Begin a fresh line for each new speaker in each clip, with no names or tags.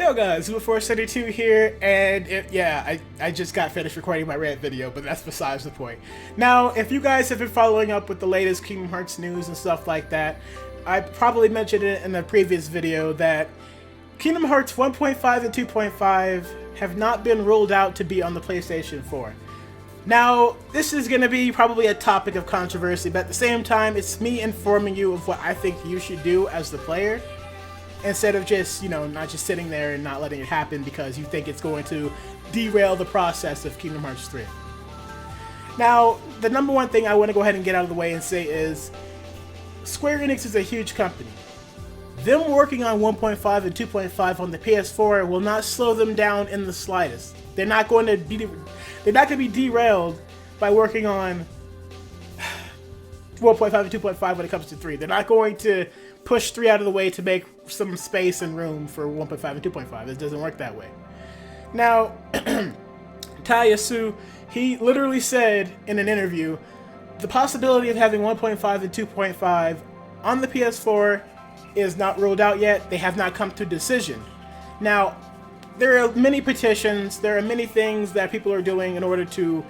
Yo guys, Super472 here, and I just got finished recording my rant video, but that's besides the point. Now, if you guys have been following up with the latest Kingdom Hearts news and stuff like that, I probably mentioned it in the previous video that Kingdom Hearts 1.5 and 2.5 have not been ruled out to be on the PlayStation 4. Now, this is going to be probably a topic of controversy, but at the same time, it's me informing you of what I think you should do as the player, instead of just, not just sitting there and not letting it happen because you think it's going to derail the process of Kingdom Hearts 3. Now, the number one thing I want to go ahead and get out of the way and say is, Square Enix is a huge company. Them working on 1.5 and 2.5 on the PS4 will not slow them down in the slightest. They're not going to be derailed by working on 1.5 and 2.5 when it comes to 3. They're not going to push 3 out of the way to make some space and room for 1.5 and 2.5. It doesn't work that way. Now, Tayasu, he literally said in an interview, the possibility of having 1.5 and 2.5 on the PS4 is not ruled out yet. They have not come to a decision. Now, there are many petitions, there are many things that people are doing in order to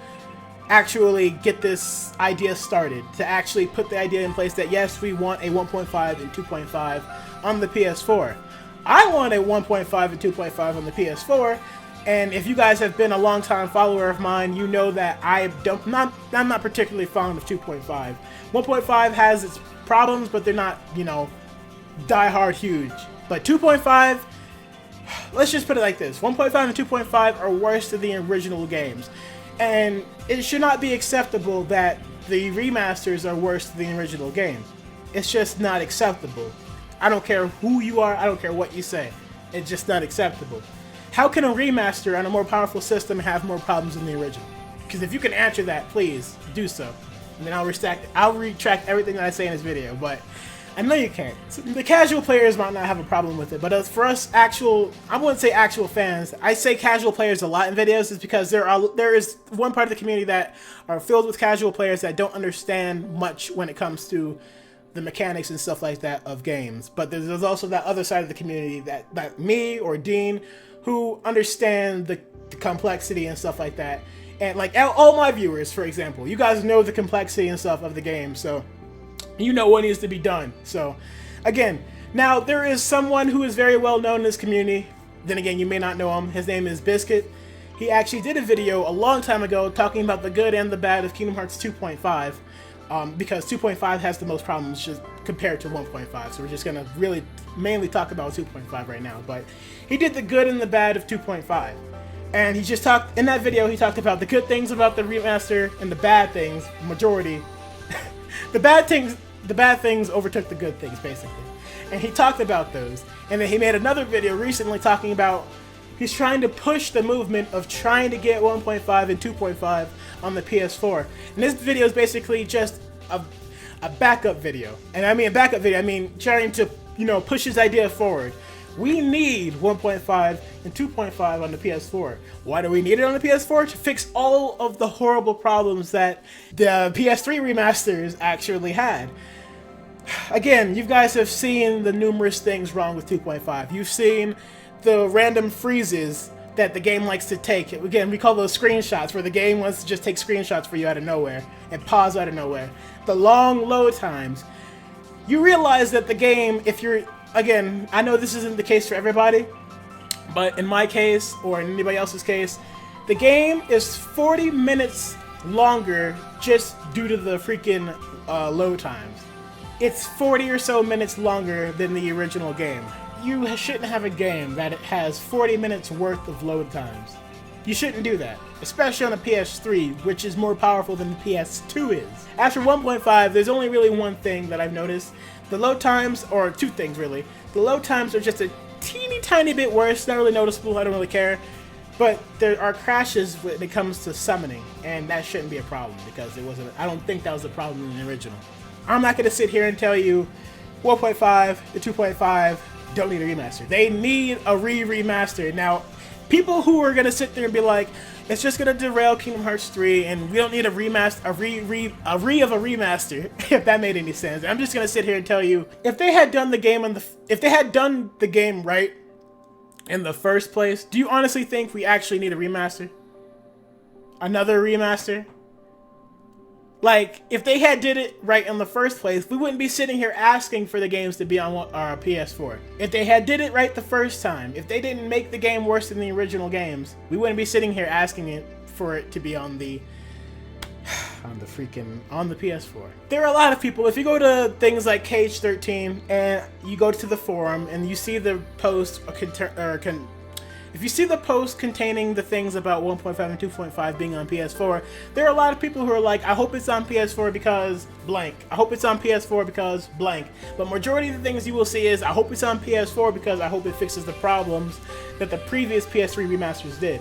actually get this idea started, to actually put the idea in place that yes, we want a 1.5 and 2.5 on the PS4. I want a 1.5 and 2.5 on the PS4, and if you guys have been a long-time follower of mine, you know that I'm not particularly fond of 2.5. 1.5 has its problems, but they're not, die-hard huge. But 2.5, let's just put it like this. 1.5 and 2.5 are worse than the original games. And it should not be acceptable that the remasters are worse than the original game. It's just not acceptable. I don't care who you are, I don't care what you say. It's just not acceptable. How can a remaster on a more powerful system have more problems than the original? Because if you can answer that, please do so. And then I'll retract everything that I say in this video, but I know you can't. So the casual players might not have a problem with it, but as for us I wouldn't say actual fans, I say casual players a lot in videos is because there is one part of the community that are filled with casual players that don't understand much when it comes to the mechanics and stuff like that of games. But there's also that other side of the community that me or Dean, who understand the complexity and stuff like that. And like all my viewers, for example, you guys know the complexity and stuff of the game, so you know what needs to be done. So, again, now there is someone who is very well known in this community. Then again, you may not know him. His name is Biscuit. He actually did a video a long time ago talking about the good and the bad of Kingdom Hearts 2.5, because 2.5 has the most problems just compared to 1.5. So we're just gonna really mainly talk about 2.5 right now. But he did the good and the bad of 2.5, and he just talked in that video. He talked about the good things about the remaster and the bad things, majority. The bad things overtook the good things, basically. And he talked about those. And then he made another video recently talking about he's trying to push the movement of trying to get 1.5 and 2.5 on the PS4. And this video is basically just a backup video. And I mean a backup video, I mean trying to, push his idea forward. We need 1.5 and 2.5 on the PS4. Why do we need it on the PS4? To fix all of the horrible problems that the PS3 remasters actually had. Again, you guys have seen the numerous things wrong with 2.5. You've seen the random freezes that the game likes to take. Again, we call those screenshots, where the game wants to just take screenshots for you out of nowhere and pause out of nowhere. The long load times. You realize that the game, again, I know this isn't the case for everybody, but in my case, or in anybody else's case, the game is 40 minutes longer just due to the freaking load times. It's 40 or so minutes longer than the original game. You shouldn't have a game that has 40 minutes worth of load times. You shouldn't do that, especially on a PS3, which is more powerful than the PS2 is. After 1.5, there's only really one thing that I've noticed. The load times, or two things really. The load times are just a teeny tiny bit worse, not really noticeable, I don't really care. But there are crashes when it comes to summoning, and that shouldn't be a problem because I don't think that was a problem in the original. I'm not going to sit here and tell you 1.5 to 2.5 don't need a remaster. They need a remaster. Now, people who are going to sit there and be like, it's just going to derail Kingdom Hearts 3 and we don't need a remaster, a remaster, if that made any sense. I'm just going to sit here and tell you, if they had done the game right, in the first place, do you honestly think we actually need a remaster? Another remaster? Like, if they had did it right in the first place, we wouldn't be sitting here asking for the games to be on our PS4. If they had did it right the first time, if they didn't make the game worse than the original games, we wouldn't be sitting here asking for it to be on the PS4. There are a lot of people, if you go to things like Cage13 and you go to the forum and you see the post if you see the post containing the things about 1.5 and 2.5 being on PS4, there are a lot of people who are like, I hope it's on PS4 because blank. I hope it's on PS4 because blank. But majority of the things you will see is, I hope it's on PS4 because I hope it fixes the problems that the previous PS3 remasters did.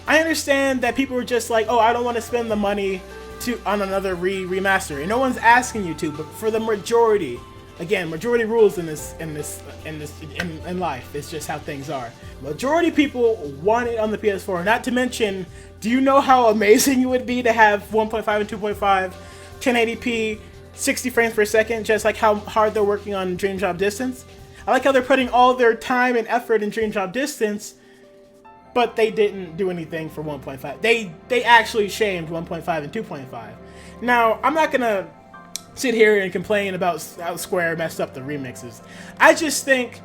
I understand that people are just like, oh, I don't want to spend the money on another remaster, and no one's asking you to, but for the majority, again, majority rules in life. It's just how things are. Majority people want it on the PS4. Not to mention, do you know how amazing it would be to have 1.5 and 2.5, 1080p, 60 frames per second, just like how hard they're working on Dream Drop Distance? I like how they're putting all their time and effort in Dream Drop Distance, but they didn't do anything for 1.5. They actually shamed 1.5 and 2.5. Now, I'm not gonna sit here and complain about how Square messed up the remixes. I just think,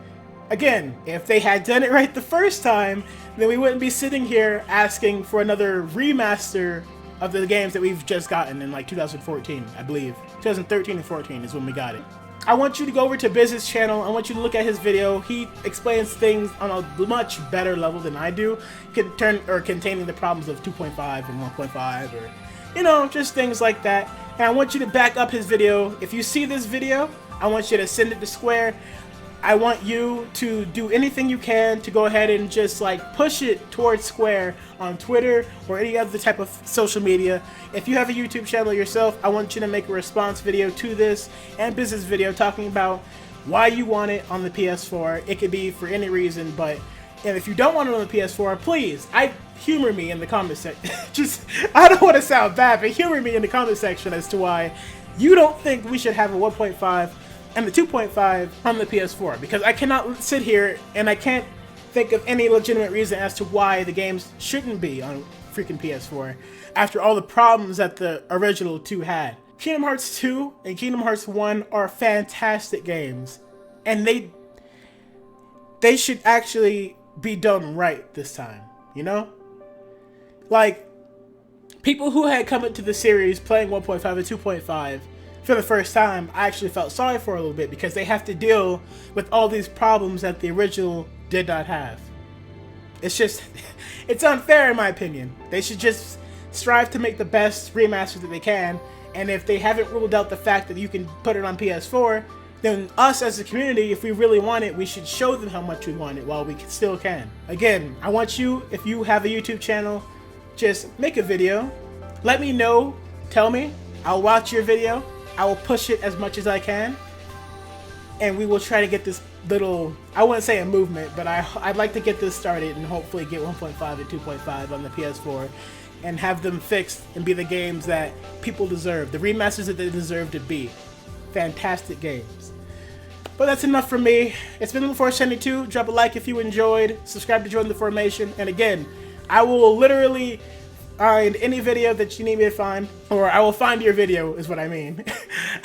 again, if they had done it right the first time, then we wouldn't be sitting here asking for another remaster of the games that we've just gotten in like 2014, I believe. 2013 and 14 is when we got it. I want you to go over to Biz's channel. I want you to look at his video. He explains things on a much better level than I do, containing the problems of 2.5 and 1.5, or, you know, just things like that. And I want you to back up his video. If you see this video, I want you to send it to Square. I want you to do anything you can to go ahead and just like push it towards Square on Twitter or any other type of social media. If you have a YouTube channel yourself, I want you to make a response video to this and business video talking about why you want it on the PS4. It could be for any reason, and if you don't want it on the PS4, please, humor me in the comment section. I don't want to sound bad, but humor me in the comment section as to why you don't think we should have a 1.5 and the 2.5 on the PS4, because I cannot sit here and I can't think of any legitimate reason as to why the games shouldn't be on freaking PS4 after all the problems that the original two had. Kingdom Hearts 2 and Kingdom Hearts 1 are fantastic games, and they should actually be done right this time, you know? Like, people who had come into the series playing 1.5 and 2.5 for the first time, I actually felt sorry for a little bit, because they have to deal with all these problems that the original did not have. It's just, it's unfair in my opinion. They should just strive to make the best remasters that they can, and if they haven't ruled out the fact that you can put it on PS4, then us as a community, if we really want it, we should show them how much we want it while we still can. Again, I want you, if you have a YouTube channel, just make a video. Let me know, tell me, I'll watch your video. I will push it as much as I can, and we will try to get this little, I wouldn't say a movement, but I'd like to get this started and hopefully get 1.5 and 2.5 on the PS4 and have them fixed and be the games that people deserve, the remasters that they deserve to be. Fantastic games. But that's enough from me. It's been Force72. Drop a like if you enjoyed, subscribe to join the formation, and again, I will literally find any video that you need me to find, or I will find your video is what I mean.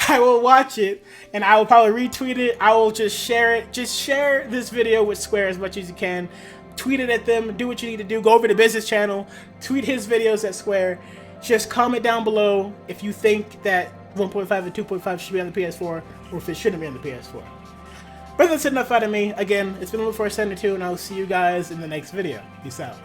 I will watch it and I will probably retweet it. I will just share it. Just share this video with Square as much as you can. Tweet it at them. Do what you need to do. Go over to Business channel. Tweet his videos at Square. Just comment down below if you think that 1.5 and 2.5 should be on the PS4 or if it shouldn't be on the PS4. But that's enough out of me. Again, it's been Force72, and I'll see you guys in the next video. Peace out.